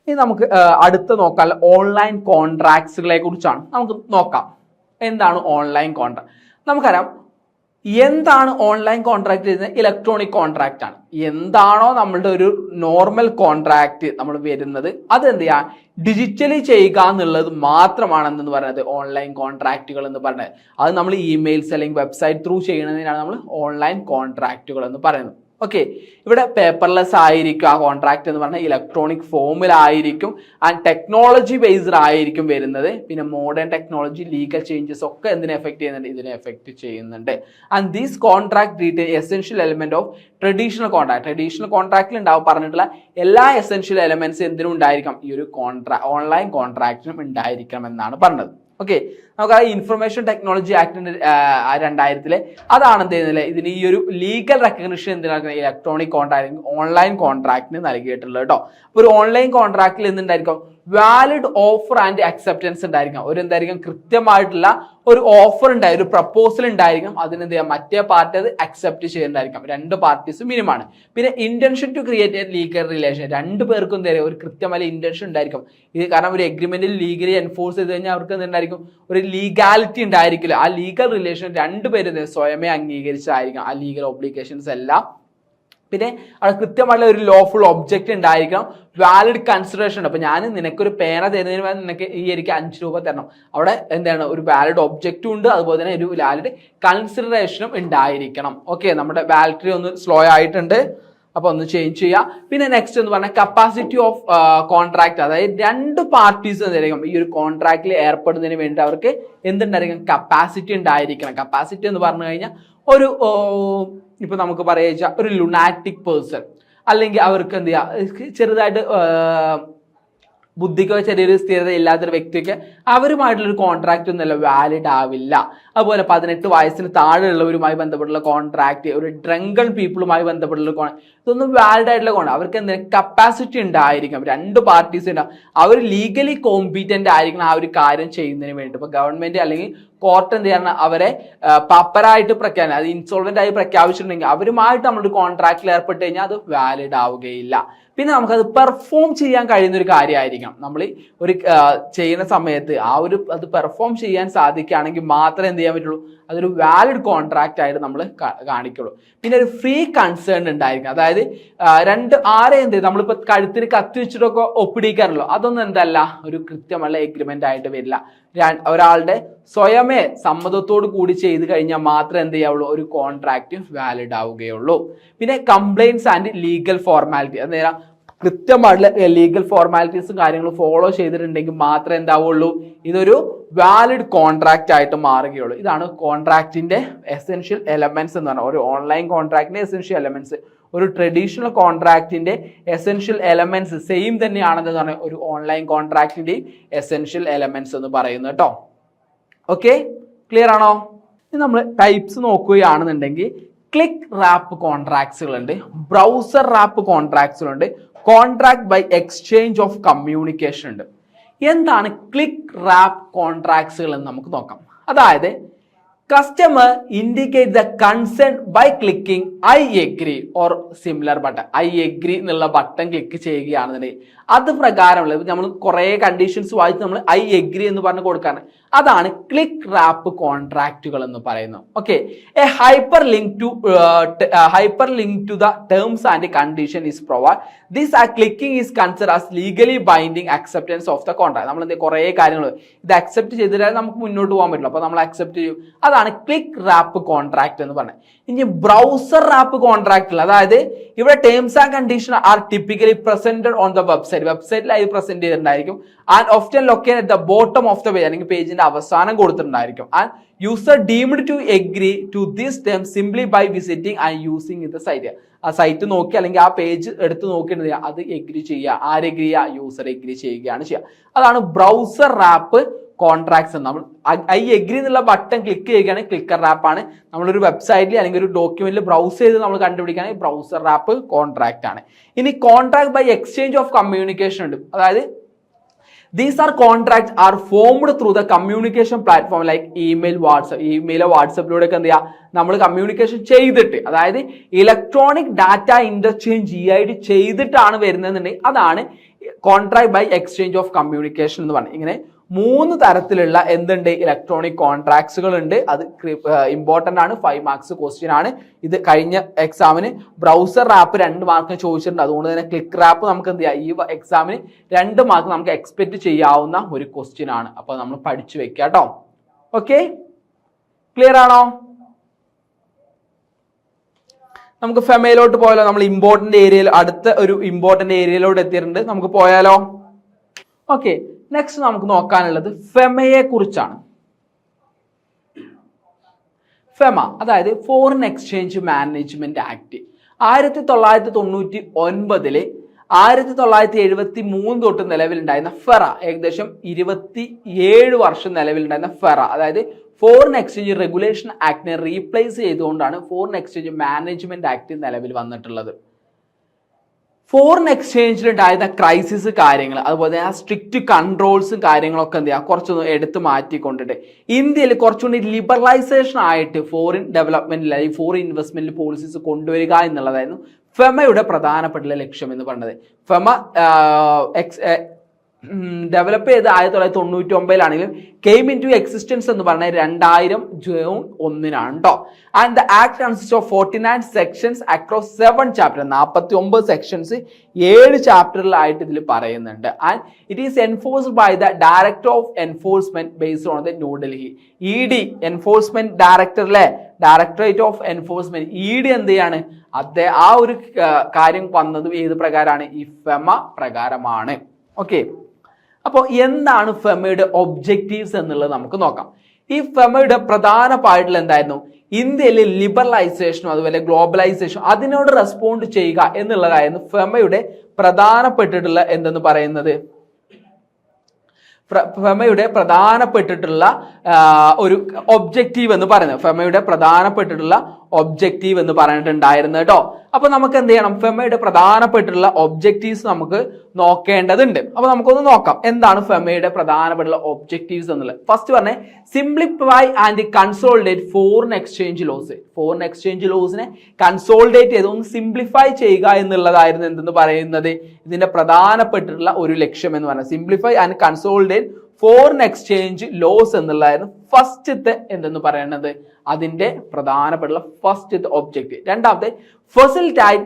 ഇനി നമുക്ക് അടുത്ത് നോക്കാൻ ഓൺലൈൻ കോൺട്രാക്ട്സുകളെ കുറിച്ചാണ് നമുക്ക് നോക്കാം. എന്താണ് ഓൺലൈൻ കോൺട്രാക്ട്? നമുക്കറിയാം എന്താണ് ഓൺലൈൻ കോൺട്രാക്ട് ചെയ്യുന്നത്? ഇലക്ട്രോണിക് കോൺട്രാക്ട് ആണ്. എന്താണോ നമ്മളുടെ ഒരു നോർമൽ കോൺട്രാക്ട് നമ്മൾ വരുന്നത് അത് എന്ത് ചെയ്യാ ഡിജിറ്റലി ചെയ്യുക എന്നുള്ളത് മാത്രമാണ് എന്തെന്ന് പറയുന്നത് ഓൺലൈൻ കോൺട്രാക്റ്റുകൾ എന്ന് പറയുന്നത്. അത് നമ്മൾ ഇമെയിൽസ് അല്ലെങ്കിൽ വെബ്സൈറ്റ് ത്രൂ ചെയ്യുന്നതിനാണ് നമ്മൾ ഓൺലൈൻ കോൺട്രാക്റ്റുകൾ എന്ന് പറയുന്നത്. ഓക്കെ, ഇവിടെ പേപ്പർലെസ് ആയിരിക്കും ആ കോൺട്രാക്ട് എന്ന് പറഞ്ഞാൽ ഇലക്ട്രോണിക് ഫോമിലായിരിക്കും ആൻഡ് ടെക്നോളജി ബേസ്ഡ് ആയിരിക്കും വരുന്നത്. പിന്നെ മോഡേൺ ടെക്നോളജി ലീഗൽ ചേഞ്ചസ് ഒക്കെ എന്തിനെ എഫക്ട് ചെയ്യുന്നുണ്ട്? ഇതിനെ എഫക്ട് ചെയ്യുന്നുണ്ട്. And these contract detail essential element of traditional contract. Traditional കോൺട്രാക്റ്റിൽ ഉണ്ടാവും പറഞ്ഞിട്ടുള്ള എല്ലാ എസെൻഷ്യൽ എലിമെന്റ്സ് എന്തിനും ഉണ്ടായിരിക്കാം ഈ ഒരു ഓൺലൈൻ കോൺട്രാക്റ്റിനും ഉണ്ടായിരിക്കണം എന്നാണ് പറഞ്ഞത്. ഓക്കെ, നമുക്ക് ആ ഇൻഫർമേഷൻ ടെക്നോളജി ആക്ടിന്റെ 2000 അതാണ് എന്ത് ചെയ്യുന്നത് ഇതിന് ഈ ഒരു ലീഗൽ റെക്കഗ്നിഷൻ എന്തിനാണ് ഇലക്ട്രോണിക് കോൺട്രാക്ട് ഓൺലൈൻ കോൺട്രാക്ടിന് നൽകിയിട്ടുള്ളത് കേട്ടോ. അപ്പോൾ ഒരു ഓൺലൈൻ കോൺട്രാക്റ്റിൽ എന്തുണ്ടായിരിക്കും? വാലിഡ് ഓഫർ ആൻഡ് അക്സെപ്റ്റൻസ് ഉണ്ടായിരിക്കും. ഒരു എന്തായിരിക്കും കൃത്യമായിട്ടുള്ള ഒരു ഓഫർ ഉണ്ടായിരിക്കും, ഒരു പ്രപ്പോസൽ ഉണ്ടായിരിക്കും. അതിന് എന്ത് ചെയ്യാം മറ്റേ പാർട്ടി അത് അക്സെപ്റ്റ് ചെയ്യുന്നുണ്ടായിരിക്കും. രണ്ട് പാർട്ടീസും മിനിമമാണ്. പിന്നെ intention to create a legal relation, രണ്ടു പേർക്കും എന്താ ഒരു കൃത്യമായ ഇന്റൻഷൻ ഉണ്ടായിരിക്കും. ഇത് കാരണം ഒരു എഗ്രിമെന്റിൽ ലീഗലി എൻഫോഴ്സ് ചെയ്ത് കഴിഞ്ഞാൽ അവർക്ക് എന്തുണ്ടായിരിക്കും ഒരു ലീഗാലിറ്റി ഉണ്ടായിരിക്കില്ല. ആ ലീഗൽ റിലേഷൻ രണ്ടുപേരും സ്വയമേ അംഗീകരിച്ചായിരിക്കും ആ ലീഗൽ ഒബ്ലിഗേഷൻസ് എല്ലാം. പിന്നെ അവിടെ കൃത്യമായിട്ടുള്ള ഒരു ലോഫുൾ ഒബ്ജക്റ്റ് ഉണ്ടായിരിക്കണം. വാലിഡ് കൺസിഡറേഷൻ ഉണ്ട്. അപ്പൊ ഞാൻ നിനക്കൊരു പേന തരുന്നതിന് വേണ്ടി നിനക്ക് എനിക്ക് 5 രൂപ തരണം. അവിടെ എന്താണ് ഒരു വാലിഡ് ഒബ്ജക്റ്റും ഉണ്ട്, അതുപോലെ തന്നെ ഒരു വാലിഡ് കൺസിഡറേഷനും ഉണ്ടായിരിക്കണം. ഓക്കെ, നമ്മുടെ വാലിഡിറ്റി ഒന്ന് സ്ലോ ആയിട്ടുണ്ട്, അപ്പൊ ഒന്ന് ചേഞ്ച് ചെയ്യാം. പിന്നെ നെക്സ്റ്റ് എന്ന് പറഞ്ഞാൽ കപ്പാസിറ്റി ഓഫ് കോൺട്രാക്ട്, അതായത് രണ്ട് പാർട്ടീസ് എന്തായിരിക്കും ഈ ഒരു കോൺട്രാക്റ്റിൽ ഏർപ്പെടുന്നതിന് വേണ്ടി അവർക്ക് എന്തുണ്ടായിരിക്കും കപ്പാസിറ്റി ഉണ്ടായിരിക്കണം. കപ്പാസിറ്റി എന്ന് പറഞ്ഞു കഴിഞ്ഞാൽ ഒരു ഇപ്പൊ നമുക്ക് പറയാ ഒരു ലുനാറ്റിക് പേഴ്സൺ അല്ലെങ്കിൽ അവർക്ക് എന്ത് ചെയ്യാം ചെറുതായിട്ട് ബുദ്ധിക്കോ ചെറിയൊരു സ്ഥിരത ഇല്ലാത്തൊരു വ്യക്തിക്ക് അവരുമായിട്ടുള്ളൊരു കോൺട്രാക്റ്റ് ഒന്നുമല്ല വാലിഡ് ആവില്ല. അതുപോലെ 18 വയസ്സിന് താഴെയുള്ളവരുമായി ബന്ധപ്പെട്ടുള്ള കോൺട്രാക്ട്, ഒരു ഡ്രങ്കൺ പീപ്പിളുമായി ബന്ധപ്പെട്ടുള്ള ഇതൊന്നും വാലിഡ് ആയിട്ടുള്ള അവർക്ക് എന്തെങ്കിലും കപ്പാസിറ്റി ഉണ്ടായിരിക്കും. രണ്ട് പാർട്ടീസ് ഉണ്ടാവും, അവർ ലീഗലി കോമ്പീറ്റന്റ് ആയിരിക്കണം ആ ഒരു കാര്യം ചെയ്യുന്നതിന് വേണ്ടി. ഇപ്പൊ ഗവൺമെന്റ് അല്ലെങ്കിൽ കോർട്ട് എന്ത് ചെയ്യണം അവരെ പപ്പറായിട്ട് അത് ഇൻസോൾവെന്റ് ആയി പ്രഖ്യാപിച്ചിട്ടുണ്ടെങ്കിൽ അവരുമായിട്ട് നമ്മളൊരു കോൺട്രാക്റ്റിൽ ഏർപ്പെട്ട് കഴിഞ്ഞാൽ അത് വാലിഡ് ആവുകയില്ല. പിന്നെ നമുക്കത് പെർഫോം ചെയ്യാൻ കഴിയുന്ന ഒരു കാര്യമായിരിക്കണം. നമ്മൾ ഒരു ചെയ്യുന്ന സമയത്ത് അത് പെർഫോം ചെയ്യാൻ സാധിക്കുകയാണെങ്കിൽ മാത്രമേ എന്ത് ചെയ്യാൻ പറ്റുള്ളൂ അതൊരു വാലിഡ് കോൺട്രാക്റ്റ് ആയിട്ട് നമ്മൾ കാണിക്കുള്ളൂ. പിന്നെ ഒരു ഫ്രീ കൺസേൺ ഉണ്ടായിരിക്കും. അതായത് ആരെ എന്ത് നമ്മളിപ്പോ കഴുത്തിന് കത്തി വെച്ചിട്ടൊക്കെ ഒപ്പിടിക്കാറല്ലോ, അതൊന്നും എന്തല്ല ഒരു കൃത്യമുള്ള എഗ്രിമെന്റ് ആയിട്ട് വരില്ല. ഒരാളുടെ സ്വയമേ സമ്മതത്തോട് കൂടി ചെയ്ത് കഴിഞ്ഞാൽ മാത്രമേ എന്ത് ചെയ്യാവുള്ളൂ ഒരു കോൺട്രാക്റ്റ് വാലിഡ് ആവുകയുള്ളൂ. പിന്നെ കംപ്ലൈൻറ്റ്സ് ആൻഡ് ലീഗൽ ഫോർമാലിറ്റി, അന്നേരം കൃത്യമായിട്ടുള്ള ലീഗൽ ഫോർമാലിറ്റീസും കാര്യങ്ങളും ഫോളോ ചെയ്തിട്ടുണ്ടെങ്കിൽ മാത്രമേ എന്താവുള്ളൂ ഇതൊരു വാലിഡ് കോൺട്രാക്റ്റ് ആയിട്ട് മാറുകയുള്ളൂ. ഇതാണ് കോൺട്രാക്റ്റിന്റെ എസെൻഷ്യൽ എലമെന്റ്സ് എന്ന് പറഞ്ഞാൽ ഒരു ഓൺലൈൻ കോൺട്രാക്റ്റിന്റെ എസെൻഷ്യൽ എലമെന്റ്സ്. ഒരു ട്രഡീഷണൽ കോൺട്രാക്റ്റിന്റെ എസെൻഷ്യൽ എലമെന്റ്സ് സെയിം തന്നെയാണെന്ന് പറഞ്ഞാൽ ഒരു ഓൺലൈൻ കോൺട്രാക്റ്റിന്റെ എസെൻഷ്യൽ എലമെന്റ്സ് എന്ന് പറയുന്നത് കേട്ടോ. ഓക്കെ, ക്ലിയർ ആണോ? ഇനി നമ്മൾ ടൈപ്സ് നോക്കുകയാണെന്നുണ്ടെങ്കിൽ ക്ലിക്ക് റാപ്പ് കോൺട്രാക്ട്സുകളുണ്ട്, ബ്രൗസർ റാപ്പ് കോൺട്രാക്ട്സുകളുണ്ട്, contract by exchange of communication ഉണ്ട്. എന്താണ് ക്ലിക്ക് റാപ്പ് കോൺട്രാക്ട്സുകൾ എന്ന് നമുക്ക് നോക്കാം. അതായത് customer indicate the concern by clicking I agree or similar button. I agree എന്നുള്ള ബട്ടൺ ക്ലിക്ക് ചെയ്യുകയാണെന്നുണ്ടെങ്കിൽ അത് പ്രകാരമുള്ള നമ്മൾ കുറെ കണ്ടീഷൻസ് വായിച്ച് നമ്മൾ ഐ എഗ്രി എന്ന് പറഞ്ഞ് കൊടുക്കാറ്. അതാണ് ക്ലിക്ക് റാപ്പ് കോൺട്രാക്റ്റുകൾ എന്ന് പറയുന്നത്. Okay, a hyperlink to the terms and condition is provide. This clicking is consider as legally binding acceptance of the contract. നമ്മൾ എന്ത് കുറെ കാര്യങ്ങൾ ഇത് അക്സെപ്റ്റ് ചെയ്തിട്ടാൽ നമുക്ക് മുന്നോട്ട് പോകാൻ പറ്റില്ല, അപ്പൊ നമ്മൾ അക്സെപ്റ്റ് ചെയ്യും. അതാണ് ക്ലിക്ക് റാപ്പ് കോൺട്രാക്ട് എന്ന് പറഞ്ഞത്. ഇനി ബ്രൗസർ റാപ്പ് കോൺട്രാക്ട്, അതായത് ഇവിടെ terms and condition are typically presented on the വെബ്സൈറ്റിലായി പ്രസന്റ് ചെയ്തിട്ടുണ്ടായിരിക്കും. And often located at the bottom of the page, അല്ലെങ്കിൽ പേജിന്റെ അവസാനം കൊടുത്തിട്ടുണ്ടായിരിക്കും. And user deemed to agree to this terms simply by visiting and using the site. ആ site നോക്കി അല്ലെങ്കിൽ ആ പേജ് എടുത്ത് നോക്കിയിട്ട് അത് എഗ്രി ചെയ്യുക. ആരെഗ്രി ചെയ്യുക? യൂസർ എഗ്രി ചെയ്യുകയാണ് ചെയ്യുക. അതാണ് ബ്രൗസർ റാപ്പ് കോൺട്രാക്ട്സ്. നമ്മൾ ഐ എഗ്രി എന്നുള്ള ബട്ടൺ ക്ലിക്ക് ചെയ്യുകയാണെങ്കിൽ ക്ലിക്കർ റാപ്പാണ്. നമ്മളൊരു വെബ്സൈറ്റിൽ അല്ലെങ്കിൽ ഒരു ഡോക്യുമെന്റിൽ ബ്രൗസ് ചെയ്ത് നമ്മൾ കണ്ടുപിടിക്കുകയാണെങ്കിൽ ബ്രൗസർ റാപ്പ് കോൺട്രാക്ട് ആണ്. ഇനി contract by exchange of communication ഉണ്ട്. അതായത് These are contracts are formed through the communication platform like email, WhatsApp. ഇമെയിലോ വാട്സപ്പിലൂടെ എന്ത് ചെയ്യുക, നമ്മൾ കമ്മ്യൂണിക്കേഷൻ ചെയ്തിട്ട്, അതായത് ഇലക്ട്രോണിക് ഡാറ്റ ഇന്റർചേഞ്ച് EID ചെയ്തിട്ടാണ് വരുന്നതെന്നുണ്ടെങ്കിൽ അതാണ് contract by exchange of communication എന്ന് പറഞ്ഞത്. ഇങ്ങനെ 3 തരത്തിലുള്ള എന്തുണ്ട്, ഇലക്ട്രോണിക് കോൺട്രാക്ട്സുകൾ ഉണ്ട്. അത് ഇമ്പോർട്ടന്റ് ആണ്, 5 മാർക്സ് ക്വസ്റ്റ്യൻ ആണ്. ഇത് കഴിഞ്ഞ എക്സാമിന് ബ്രൗസർ ആപ്പ് 2 മാർക്കിന് ചോദിച്ചിട്ടുണ്ട്. അതുകൊണ്ട് തന്നെ ക്ലിക്ക് ആപ്പ് നമുക്ക് എന്ത് ചെയ്യാം, ഈ എക്സാമിന് 2 മാർക്ക് നമുക്ക് എക്സ്പെക്ട് ചെയ്യാവുന്ന ഒരു ക്വസ്റ്റ്യൻ ആണ്. അപ്പൊ നമ്മൾ പഠിച്ചു വെക്കുക കേട്ടോ. ഓക്കെ, ക്ലിയർ ആണോ? നമുക്ക് ഫെമയിലോട്ട് പോയാലോ? നമ്മൾ ഇമ്പോർട്ടന്റ് ഏരിയയിൽ, അടുത്ത ഒരു ഇമ്പോർട്ടന്റ് ഏരിയയിലോട്ട് എത്തിയിട്ടുണ്ട്. നമുക്ക് പോയാലോ? ഓക്കെ, നെക്സ്റ്റ് നമുക്ക് നോക്കാനുള്ളത് ഫെമയെ കുറിച്ചാണ്. ഫെമ അതായത് ഫോറിൻ എക്സ്ചേഞ്ച് മാനേജ്മെന്റ് ആക്ട് 1999 1973 തൊട്ട് നിലവിലുണ്ടായിരുന്ന ഫെറ, ഏകദേശം 27 വർഷം നിലവിലുണ്ടായിരുന്ന ഫെറ, അതായത് ഫോറിൻ എക്സ്ചേഞ്ച് റെഗുലേഷൻ ആക്ടിനെ റീപ്ലേസ് ചെയ്തുകൊണ്ടാണ് ഫോറിൻ എക്സ്ചേഞ്ച് മാനേജ്മെന്റ് ആക്ട് നിലവിൽ വന്നിട്ടുള്ളത്. ഫോറിൻ എക്സ്ചേഞ്ചിലുണ്ടായിരുന്ന ക്രൈസിസ് കാര്യങ്ങൾ, അതുപോലെ തന്നെ ആ സ്ട്രിക്റ്റ് കൺട്രോൾസും കാര്യങ്ങളൊക്കെ എന്ത് ചെയ്യുക, കുറച്ചൊന്ന് എടുത്ത് മാറ്റിക്കൊണ്ടിട്ട് ഇന്ത്യയിൽ കുറച്ചുകൂടി ലിബറലൈസേഷൻ ആയിട്ട് ഫോറിൻ ഡെവലപ്മെന്റിൽ അല്ലെങ്കിൽ ഫോറിൻ ഇൻവെസ്റ്റ്മെന്റ് പോളിസീസ് കൊണ്ടുവരിക എന്നുള്ളതായിരുന്നു ഫെമയുടെ പ്രധാനപ്പെട്ട ലക്ഷ്യം എന്ന് പറഞ്ഞത്. ഫെമ ഡെവലപ്പ് ചെയ്ത് 1999 കെയിം ഇൻ ടു എക്സിസ്റ്റൻസ് എന്ന് പറഞ്ഞാൽ 2000 ജൂൺ 1 കേട്ടോ. And the act consist of 49 sections across 7 chapter, 49 sections 7 ചാപ്റ്ററിലായിട്ട് ഇതിൽ പറയുന്നുണ്ട്. And it is enforced by the director of enforcement based on the New Delhi. ED enforcement ഡയറക്ടറിലെ ഡയറക്ടറേറ്റ് ഓഫ് എൻഫോഴ്സ്മെന്റ് ED എന്ത് ചെയ്യാണ്, ആ ഒരു കാര്യം വന്നത് ഏത് പ്രകാരമാണ്, ഈ ഫെമ പ്രകാരമാണ്. ഓക്കെ, അപ്പോൾ എന്താണ് ഫെമയുടെ ഒബ്ജക്റ്റീവ്സ് എന്നുള്ളത് നമുക്ക് നോക്കാം. ഈ ഫെമയുടെ പ്രധാനമായിട്ടുള്ള എന്തായിരുന്നു, ഇന്ത്യയിലെ ലിബറലൈസേഷനും അതുപോലെ ഗ്ലോബലൈസേഷനും അതിനോട് റെസ്പോണ്ട് ചെയ്യുക എന്നുള്ളതായിരുന്നു ഫെമയുടെ പ്രധാനപ്പെട്ടിട്ടുള്ള എന്തെന്ന് പറയുന്നത്, ഫെമയുടെ പ്രധാനപ്പെട്ടിട്ടുള്ള ഒരു ഒബ്ജക്റ്റീവ് എന്ന് പറയുന്നത്. ഫെമയുടെ പ്രധാനപ്പെട്ടിട്ടുള്ള ഒബ്ജക്റ്റീവ് എന്ന് പറഞ്ഞിട്ടുണ്ടായിരുന്നു കേട്ടോ. അപ്പൊ നമുക്ക് എന്ത് ചെയ്യണം, ഫെമയുടെ പ്രധാനപ്പെട്ടിട്ടുള്ള ഒബ്ജക്റ്റീവ്സ് നമുക്ക് നോക്കേണ്ടതുണ്ട്. അപ്പൊ നമുക്കൊന്ന് നോക്കാം എന്താണ് ഫെമയുടെ പ്രധാനപ്പെട്ടുള്ള ഒബ്ജക്റ്റീവ്സ് എന്നുള്ളത്. ഫസ്റ്റ് പറഞ്ഞേ, simplify and consolidate foreign exchange laws. Foreign exchange ലോസിനെ കൺസോളിഡേറ്റ് ചെയ്ത് ഒന്ന് സിംപ്ലിഫൈ ചെയ്യുക എന്നുള്ളതായിരുന്നു എന്തെന്ന് പറയുന്നത്, ഇതിന്റെ പ്രധാനപ്പെട്ടിട്ടുള്ള ഒരു ലക്ഷ്യം എന്ന് പറയുന്നത്. Simplify and consolidate foreign exchange laws എന്നുള്ളതായിരുന്നു ഫസ്റ്റത്തെ എന്തെന്ന് പറയുന്നത്, അതിന്റെ പ്രധാനപ്പെട്ട ഫസ്റ്റത്തെ ഒബ്ജക്റ്റീവ്. രണ്ടാമത്തെ, facilitate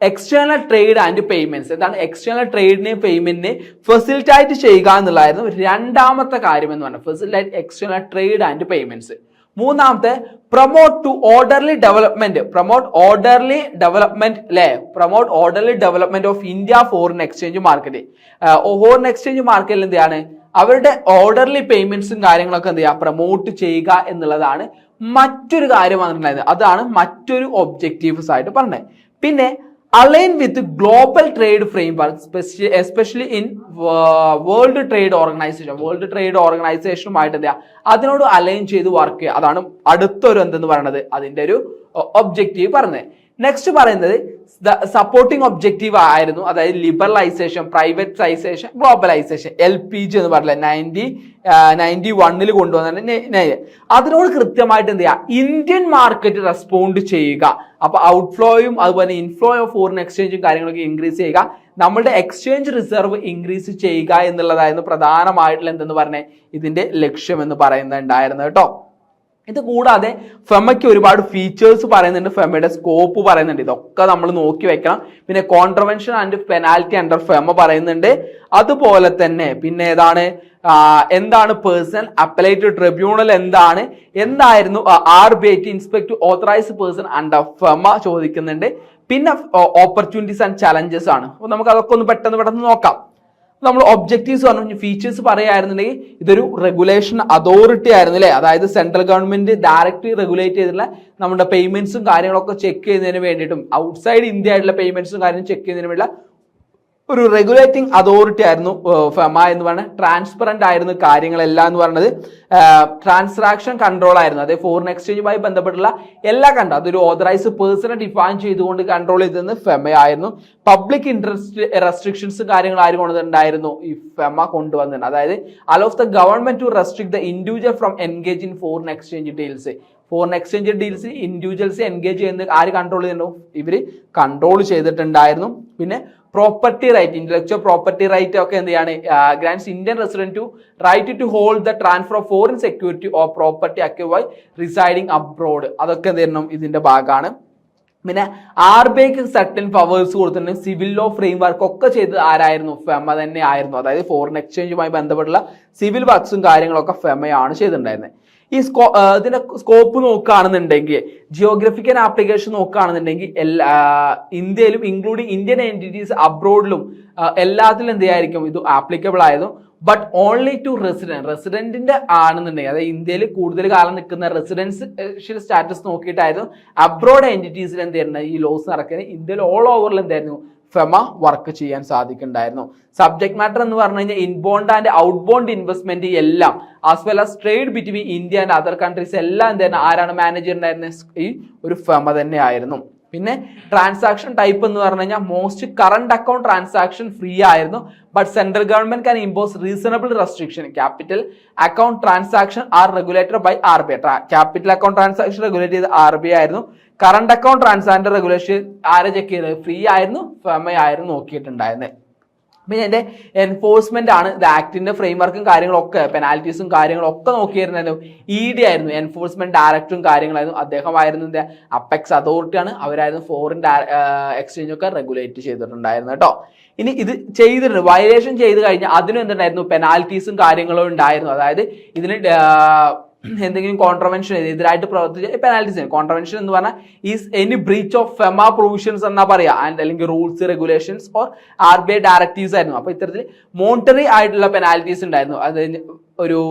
external trade and payments. എന്താണ് എക്സ്റ്റേണൽ ട്രേഡിനെയും പേയ്മെന്റിനെ ഫെസിലിറ്റേറ്റ് ചെയ്യുക എന്നുള്ളതായിരുന്നു രണ്ടാമത്തെ കാര്യം എന്ന് പറഞ്ഞാൽ, facilitate external trade and payments. മൂന്നാമത്തെ, promote to orderly development. Promote orderly development അല്ലെ, promote orderly development of India foreign exchange market. Foreign exchange മാർക്കറ്റിൽ എന്താണ്, അവരുടെ ഓർഡർലി പേയ്മെന്റ്സും കാര്യങ്ങളൊക്കെ എന്ത് ചെയ്യുക, പ്രൊമോട്ട് ചെയ്യുക എന്നുള്ളതാണ് മറ്റൊരു കാര്യം വന്നിട്ടുണ്ടായത്. അതാണ് മറ്റൊരു ഒബ്ജക്റ്റീവ്സ് ആയിട്ട് പറഞ്ഞത്. പിന്നെ align with global trade framework, especially in world trade organisation. World trade ഓർഗനൈസേഷനുമായിട്ട് എന്താ, അതിനോട് അലൈൻ ചെയ്ത് വർക്ക് ചെയ്യുക. അതാണ് അടുത്തൊരു എന്തെന്ന് പറയുന്നത്, അതിന്റെ ഒരു ഒബ്ജക്റ്റീവ് പറഞ്ഞത്. നെക്സ്റ്റ് പറയുന്നത് സപ്പോർട്ടിംഗ് ഒബ്ജക്റ്റീവ് ആയിരുന്നു, അതായത് ലിബറലൈസേഷൻ, പ്രൈവറ്റൈസേഷൻ, ഗ്ലോബലൈസേഷൻ. LPG എന്ന് പറഞ്ഞില്ല 91 കൊണ്ടുവന്ന അതിനോട് കൃത്യമായിട്ട് എന്ത് ചെയ്യുക, ഇന്ത്യൻ മാർക്കറ്റ് റെസ്പോണ്ട് ചെയ്യുക. അപ്പൊ ഔട്ട്ഫ്ലോയും അതുപോലെ ഇൻഫ്ലോ ഓഫ് ഫോറിൻ എക്സ്ചേഞ്ചും കാര്യങ്ങളൊക്കെ ഇൻക്രീസ് ചെയ്യുക, നമ്മുടെ എക്സ്ചേഞ്ച് റിസർവ് ഇൻക്രീസ് ചെയ്യുക എന്നുള്ളതായിരുന്നു പ്രധാനമായിട്ടുള്ള എന്തെന്ന് പറഞ്ഞ ഇതിന്റെ ലക്ഷ്യം എന്ന് പറയുന്നുണ്ടായിരുന്നു കേട്ടോ. ഇത് കൂടാതെ ഫെമയ്ക്ക് ഒരുപാട് ഫീച്ചേഴ്സ് പറയുന്നുണ്ട്, ഫെമയുടെ സ്കോപ്പ് പറയുന്നുണ്ട്. ഇതൊക്കെ നമ്മൾ നോക്കി വെക്കണം. പിന്നെ contravention and penalty under FEMA പറയുന്നുണ്ട്. അതുപോലെ തന്നെ പിന്നെ എന്താണ് പേഴ്സൺ അപ്പലേറ്റ് ട്രിബ്യൂണൽ, എന്തായിരുന്നു RBI inspect authorised person under FEMA ചോദിക്കുന്നുണ്ട്. പിന്നെ ഓപ്പർച്യൂണിറ്റീസ് ആൻഡ് ചലഞ്ചസ് ആണ്. അപ്പൊ നമുക്ക് അതൊക്കെ ഒന്ന് പെട്ടെന്ന് നോക്കാം. നമ്മൾ ഒബ്ജക്റ്റീവ്സ് പറഞ്ഞു, ഫീച്ചേഴ്സ് പറയുകയായിരുന്നുണ്ടെങ്കിൽ ഇതൊരു റെഗുലേഷൻ അതോറിറ്റി ആയിരുന്നു അല്ലെ, അതായത് സെൻട്രൽ ഗവൺമെന്റ് ഡയറക്റ്റ്ലി റെഗുലേറ്റ് ചെയ്തിട്ടുള്ള നമ്മുടെ പേയ്മെന്റ്സും കാര്യങ്ങളൊക്കെ ചെക്ക് ചെയ്യുന്നതിന് വേണ്ടിയിട്ടും ഔട്ട്സൈഡ് ഇന്ത്യ ആയിട്ടുള്ള പേയ്മെന്റ്സും കാര്യങ്ങളും ചെക്ക് ചെയ്യുന്നതിന് വേണ്ടിയുള്ള ഒരു റെഗുലേറ്റിംഗ് അതോറിറ്റി ആയിരുന്നു ഫെമ എന്ന് പറഞ്ഞാൽ. ട്രാൻസ്പെറന്റ് ആയിരുന്നു കാര്യങ്ങളെല്ലാം എന്ന് പറഞ്ഞത്. ട്രാൻസാക്ഷൻ കൺട്രോൾ ആയിരുന്നു, അതായത് ഫോറിൻ എക്സ്ചേഞ്ചുമായി ബന്ധപ്പെട്ടുള്ള എല്ലാ അതൊരു ഓതറൈസ്ഡ് പേഴ്സണെ ഡിഫൈൻ ചെയ്തുകൊണ്ട് കൺട്രോൾ ചെയ്തത് ഫെമ ആയിരുന്നു. പബ്ലിക് ഇൻട്രസ്റ്റ് റെസ്ട്രിക്ഷൻസ് കാര്യങ്ങൾ ആര് കൊണ്ടുവന്നിട്ടുണ്ടായിരുന്നു? ഈ ഫെമ കൊണ്ടുവന്നിട്ടുണ്ട്. അതായത് allows the government to restrict the individual from engage in foreign exchange deals. Foreign exchange deals individuals engage ചെയ്യുന്നത് ആര് കൺട്രോൾ ചെയ്യുന്നുണ്ടോ? ഇവര് കൺട്രോൾ ചെയ്തിട്ടുണ്ടായിരുന്നു. പിന്നെ property right, intellectual property right ഒക്കെ എന്ത് ചെയ്യാണ്? Grants Indian resident to right to hold the transfer of foreign security or property acquired residing abroad. അതൊക്കെ എന്ത് ചെയ്യണം? ഇതിന്റെ ഭാഗമാണ്. പിന്നെ RBIക്ക് സർട്ടൻ പവേഴ്സ് കൊടുത്തിട്ടുണ്ട്. സിവിൽ ലോ ഫ്രെയിം വർക്ക് ഒക്കെ ചെയ്തത് ആരായിരുന്നു? ഫെമ തന്നെ ആയിരുന്നു. അതായത് ഫോറിൻ എക്സ്ചേഞ്ചുമായി ബന്ധപ്പെട്ടുള്ള സിവിൽ വർക്ക്സും കാര്യങ്ങളൊക്കെ ഫെമയാണ് ചെയ്തിട്ടുണ്ടായിരുന്നത്. ഈ ഇതിന്റെ സ്കോപ്പ് നോക്കുകയാണെന്നുണ്ടെങ്കിൽ, ജിയോഗ്രഫിക്കൽ ആപ്ലിക്കേഷൻ നോക്കുകയാണെന്നുണ്ടെങ്കിൽ ഇന്ത്യയിലും ഇൻക്ലൂഡിങ് ഇന്ത്യൻ എൻറ്റിറ്റീസ് അബ്രോഡിലും എല്ലാത്തിലും എന്ത് ചെയ്യായിരിക്കും ഇത് ആപ്ലിക്കബിൾ ആയതും. ബട്ട് ഓൺലി ടു റെസിഡന്റിന്റെ ആണെന്നുണ്ടെങ്കിൽ, അതായത് ഇന്ത്യയിൽ കൂടുതൽ കാലം നിൽക്കുന്ന റെസിഡൻഷ്യൽ സ്റ്റാറ്റസ് നോക്കിയിട്ടായിരുന്നു അബ്രോഡ് എൻറ്റിറ്റീസിൽ എന്ത് ചെയ്യുന്നത് ഈ ലോസ് നടക്കുന്നത്. ഇന്ത്യയിൽ ഓൾ ഓവറിൽ എന്തായിരുന്നു ഫെമ വർക്ക് ചെയ്യാൻ സാധിക്കുന്നുണ്ടായിരുന്നു. സബ്ജക്ട് മാറ്റർ എന്ന് പറഞ്ഞു കഴിഞ്ഞാൽ ഇൻബോണ്ട് ആൻഡ് ഔട്ട് ബോണ്ട് ഇൻവെസ്റ്റ്മെന്റ് എല്ലാം as well as trade between India and other countries എല്ലാം എന്തായിരുന്നു ആരാണ് മാനേജ് ചെയ്യുന്നുണ്ടായിരുന്നത്? ഈ ഒരു ഫെമ തന്നെ ആയിരുന്നു. പിന്നെ ട്രാൻസാക്ഷൻ ടൈപ്പ് എന്ന് പറഞ്ഞു കഴിഞ്ഞാൽ most current account transaction free ആയിരുന്നു. But central government can impose reasonable restriction. Capital account transaction are regulated by RBI. Capital account transaction regulate ചെയ്ത് RBI ആയിരുന്നു. കറണ്ട് അക്കൗണ്ട് ട്രാൻസാക്ഷൻ റെഗുലേഷൻ ആരെ ചെക്ക് ചെയ്തത്? Free ആയിരുന്നു, FEMA ആയിരുന്നു നോക്കിയിട്ടുണ്ടായിരുന്നത്. പിന്നെ ഇതിന്റെ എൻഫോഴ്സ്മെന്റ് ആണ് ഇത്. ആക്ടിന്റെ ഫ്രെയിം വർക്കും കാര്യങ്ങളൊക്കെ പെനാൽറ്റീസും കാര്യങ്ങളൊക്കെ നോക്കിയിരുന്നല്ലോ ED ആയിരുന്നു. എൻഫോഴ്സ്മെന്റ് ഡയറക്ടറും കാര്യങ്ങളായിരുന്നു. അദ്ദേഹമായിരുന്നു ഇതിന്റെ അപ്പെക്സ് അതോറിറ്റിയാണ്. അവരായിരുന്നു ഫോറിൻ എക്സ്ചേഞ്ച് ഒക്കെ റെഗുലേറ്റ് ചെയ്തിട്ടുണ്ടായിരുന്നു കേട്ടോ. ഇനി ഇത് ചെയ്തിട്ടുണ്ട്, വയലേഷൻ ചെയ്ത് കഴിഞ്ഞാൽ അതിനും എന്തുണ്ടായിരുന്നു? പെനാൽറ്റീസും കാര്യങ്ങളും ഉണ്ടായിരുന്നു. അതായത് ഇതിന് എന്തെങ്കിലും കോൺട്രവെൻഷൻ എതിരായിട്ട് പ്രവർത്തിച്ച പെനാൽറ്റീസ്. കോൺട്രവെൻഷൻ എന്ന് പറഞ്ഞാൽ is any breach of FEMA provisions എന്നാ പറയാ, ആൻഡ് അല്ലെങ്കിൽ rules regulations or RBI directives ആയിരുന്നു. അപ്പൊ ഇത്തരത്തിൽ മോണിറ്ററി ആയിട്ടുള്ള പെനാൽറ്റീസ് ഉണ്ടായിരുന്നു. അത് ഒരു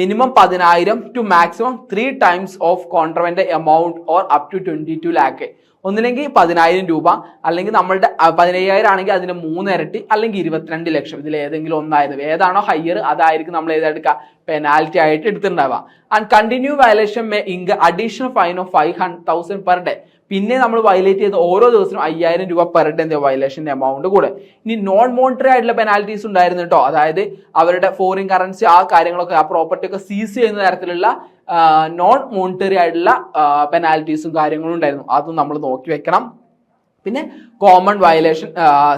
minimum 10,000 to maximum 3 times of contravened amount or up to 22 lakh. ഒന്നില്ലെങ്കിൽ 10,000 രൂപ, അല്ലെങ്കിൽ നമ്മളുടെ 15,000 ആണെങ്കിൽ അതിന്റെ 3 ഇരട്ടി, അല്ലെങ്കിൽ 22 ലക്ഷം. ഇതിൽ ഏതെങ്കിലും ഒന്നായിരുന്നു. ഏതാണോ ഹയർ അതായിരിക്കും നമ്മൾ ഏതെടുക്കുക പെനാൽറ്റി ആയിട്ട് എടുത്തിട്ടുണ്ടാവുക. And continue violation may incur additional fine of 5,000 per day. പിന്നെ നമ്മൾ വയലേറ്റ് ചെയ്ത് ഓരോ ദിവസവും 5,000 രൂപ പെർ ഡേ എന്താ വയലേഷന്റെ എമൗണ്ട് കൂടെ. ഇനി നോൺ മോണിറ്ററി ആയിട്ടുള്ള പെനാൽറ്റീസ് ഉണ്ടായിരുന്നു കേട്ടോ. അതായത് അവരുടെ ഫോറിൻ കറൻസി ആ കാര്യങ്ങളൊക്കെ ആ പ്രോപ്പർട്ടി ഒക്കെ സീസ് ചെയ്യുന്ന തരത്തിലുള്ള നോൺ മോണിറ്ററി ആയിട്ടുള്ള പെനാൽറ്റീസും കാര്യങ്ങളും ഉണ്ടായിരുന്നു. അതും നമ്മൾ നോക്കി വെക്കണം. പിന്നെ common violation,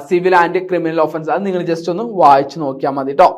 civil and criminal offence, അത് നിങ്ങൾ ജസ്റ്റ് ഒന്ന് വായിച്ചു നോക്കിയാൽ മതി കേട്ടോ.